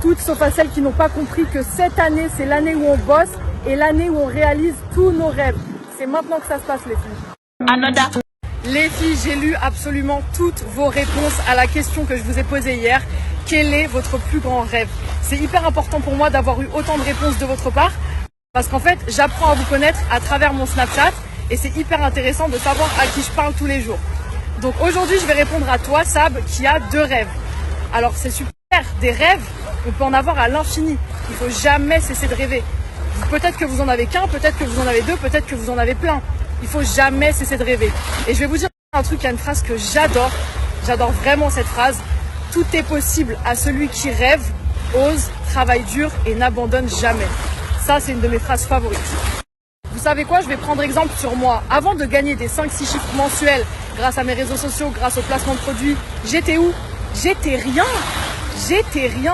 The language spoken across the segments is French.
toutes sauf à celles qui n'ont pas compris que cette année, c'est l'année où on bosse et l'année où on réalise tous nos rêves. C'est maintenant que ça se passe, les filles. Les filles, j'ai lu absolument toutes vos réponses à la question que je vous ai posée hier. Quel est votre plus grand rêve? C'est hyper important pour moi d'avoir eu autant de réponses de votre part parce qu'en fait, j'apprends à vous connaître à travers mon Snapchat et c'est hyper intéressant de savoir à qui je parle tous les jours. Donc aujourd'hui, je vais répondre à toi, Sab, qui a 2 rêves. Alors c'est super, des rêves, on peut en avoir à l'infini. Il faut jamais cesser de rêver. Peut-être que vous en avez qu'un, peut-être que vous en avez 2, peut-être que vous en avez plein. Il faut jamais cesser de rêver. Et je vais vous dire un truc, il y a une phrase que j'adore. J'adore vraiment cette phrase. Tout est possible à celui qui rêve, ose, travaille dur et n'abandonne jamais. Ça, c'est une de mes phrases favorites. Vous savez quoi? Je vais prendre exemple sur moi. Avant de gagner des 5-6 chiffres mensuels grâce à mes réseaux sociaux, grâce au placement de produits, j'étais où? J'étais rien.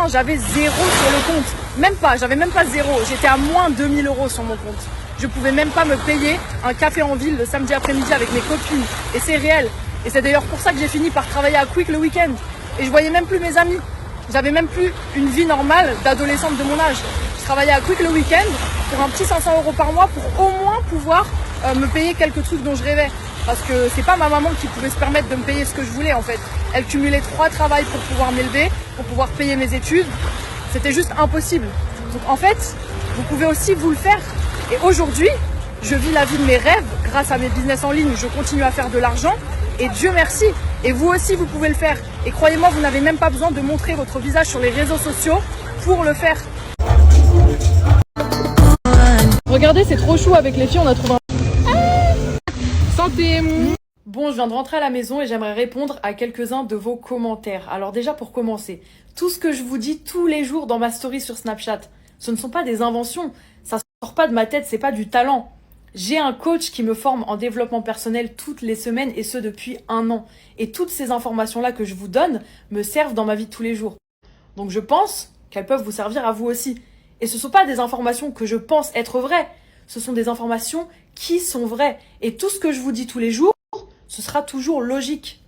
J'avais 0 sur le compte. Même pas, j'avais même pas 0. J'étais à moins 2000 € sur mon compte. Je pouvais même pas me payer un café en ville le samedi après-midi avec mes copines. Et c'est réel. Et c'est d'ailleurs pour ça que j'ai fini par travailler à Quick le week-end. Et je voyais même plus mes amis. J'avais même plus une vie normale d'adolescente de mon âge. Je travaillais à Quick le week-end pour un petit 500 € par mois pour au moins pouvoir me payer quelques trucs dont je rêvais. Parce que c'est pas ma maman qui pouvait se permettre de me payer ce que je voulais en fait. Elle cumulait 3 travails pour pouvoir m'élever, pour pouvoir payer mes études. C'était juste impossible. Donc en fait, vous pouvez aussi vous le faire. Et aujourd'hui, je vis la vie de mes rêves grâce à mes business en ligne. Je continue à faire de l'argent et Dieu merci. Et vous aussi, vous pouvez le faire. Et croyez-moi, vous n'avez même pas besoin de montrer votre visage sur les réseaux sociaux pour le faire. Regardez, c'est trop chou avec les filles, on a trouvé un... Santé. Bon, je viens de rentrer à la maison et j'aimerais répondre à quelques-uns de vos commentaires. Alors déjà, pour commencer, tout ce que je vous dis tous les jours dans ma story sur Snapchat, ce ne sont pas des inventions. Ça sort pas de ma tête, c'est pas du talent. J'ai un coach qui me forme en développement personnel toutes les semaines et ce depuis 1 an. Et toutes ces informations-là que je vous donne me servent dans ma vie de tous les jours. Donc je pense qu'elles peuvent vous servir à vous aussi. Et ce ne sont pas des informations que je pense être vraies. Ce sont des informations qui sont vraies. Et tout ce que je vous dis tous les jours, ce sera toujours logique.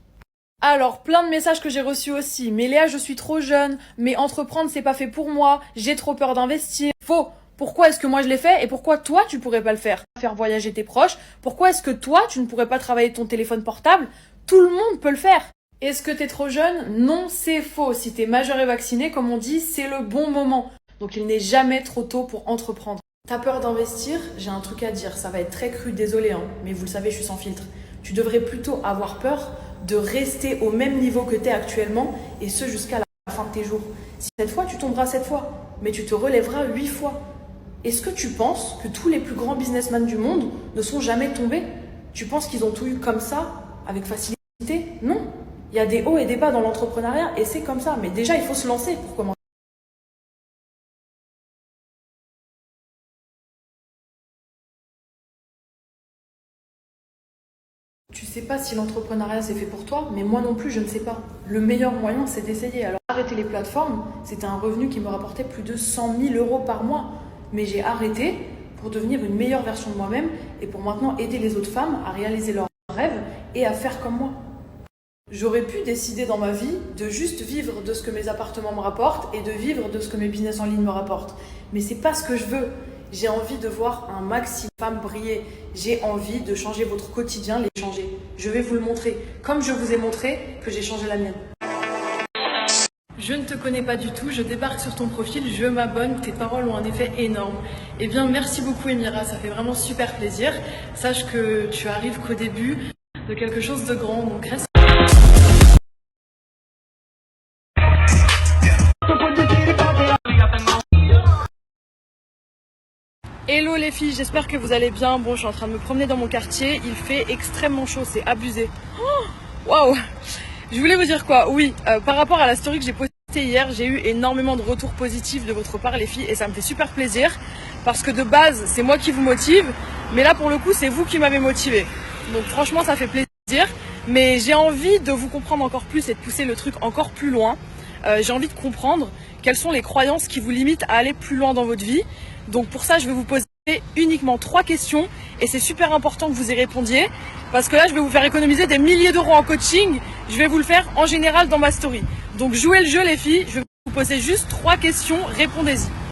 Alors, plein de messages que j'ai reçus aussi. Mais Léa, je suis trop jeune. Mais entreprendre, c'est pas fait pour moi. J'ai trop peur d'investir. Faux. Pourquoi est-ce que moi je l'ai fait et pourquoi toi tu pourrais pas le faire? Faire voyager tes proches. Pourquoi est-ce que toi tu ne pourrais pas travailler ton téléphone portable? Tout le monde peut le faire. Est-ce que t'es trop jeune? Non, c'est faux. Si t'es majeur et vacciné, comme on dit, c'est le bon moment. Donc il n'est jamais trop tôt pour entreprendre. T'as peur d'investir? J'ai un truc à dire. Ça va être très cru, désolé, hein. Mais vous le savez, je suis sans filtre. Tu devrais plutôt avoir peur de rester au même niveau que t'es actuellement et ce jusqu'à la fin de tes jours. Si cette fois, tu tomberas 7 fois, mais tu te relèveras 8 fois. Est-ce que tu penses que tous les plus grands businessmen du monde ne sont jamais tombés? Tu penses qu'ils ont tout eu comme ça, avec facilité? Non. Il y a des hauts et des bas dans l'entrepreneuriat et c'est comme ça. Mais déjà, il faut se lancer pour commencer. Tu sais pas si l'entrepreneuriat c'est fait pour toi, mais moi non plus je ne sais pas. Le meilleur moyen c'est d'essayer. Alors arrêter les plateformes, c'était un revenu qui me rapportait plus de 100 000 € par mois. Mais j'ai arrêté pour devenir une meilleure version de moi-même et pour maintenant aider les autres femmes à réaliser leurs rêves et à faire comme moi. J'aurais pu décider dans ma vie de juste vivre de ce que mes appartements me rapportent et de vivre de ce que mes business en ligne me rapportent. Mais c'est pas ce que je veux. J'ai envie de voir un maximum de femmes briller. J'ai envie de changer votre quotidien, les changer. Je vais vous le montrer, comme je vous ai montré que j'ai changé la mienne. Je ne te connais pas du tout, je débarque sur ton profil, je m'abonne, tes paroles ont un effet énorme. Eh bien, merci beaucoup Emira, ça fait vraiment super plaisir. Sache que tu arrives qu'au début de quelque chose de grand, donc reste. Hello les filles, j'espère que vous allez bien. Bon, je suis en train de me promener dans mon quartier, il fait extrêmement chaud, c'est abusé. Waouh! Je voulais vous dire quoi? Oui, par rapport à la story que j'ai postée hier, j'ai eu énormément de retours positifs de votre part les filles et ça me fait super plaisir parce que de base c'est moi qui vous motive, mais là pour le coup c'est vous qui m'avez motivé. Donc franchement ça fait plaisir, mais j'ai envie de vous comprendre encore plus et de pousser le truc encore plus loin. J'ai envie de comprendre quelles sont les croyances qui vous limitent à aller plus loin dans votre vie. Donc pour ça je vais vous poser uniquement 3 questions et c'est super important que vous y répondiez parce que là je vais vous faire économiser des milliers d'euros en coaching. Je vais vous le faire en général dans ma story. Donc jouez le jeu les filles, je vais vous vous poser juste 3 questions, répondez-y.